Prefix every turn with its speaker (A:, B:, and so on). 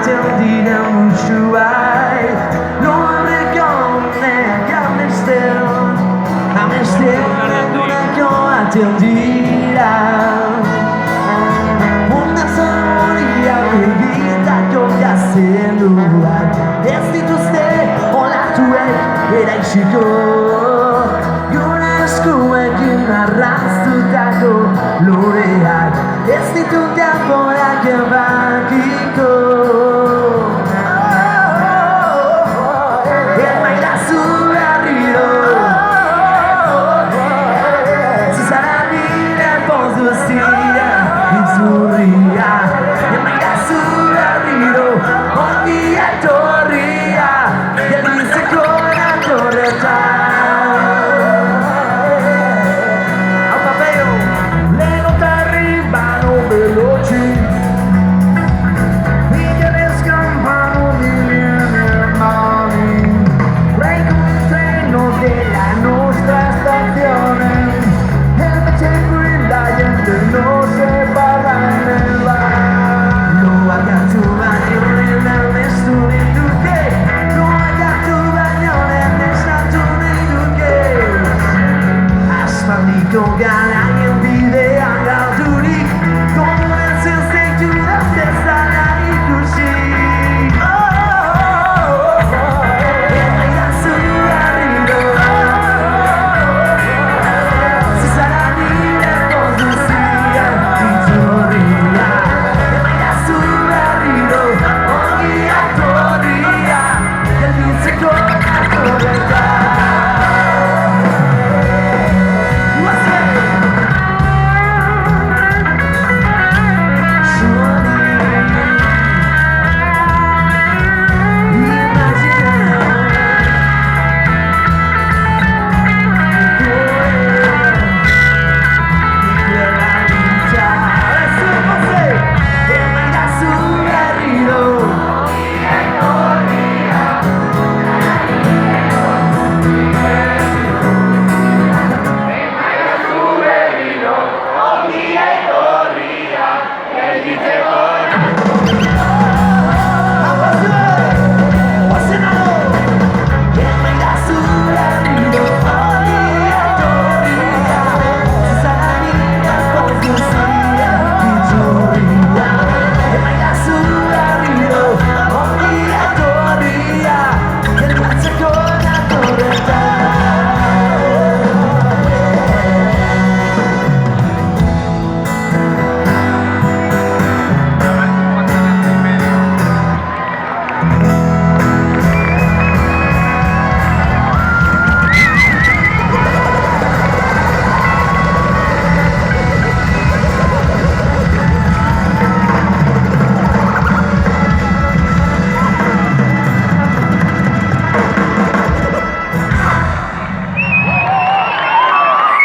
A: atendida muito ai. Não recomendo a mistério não que eu atendida. Una sonoria bebida que eu já sendo este tu sei, olha tu era chico. Yonesco é que narras tu taco, L'Oreal. Este tu tempo é que vai aqui.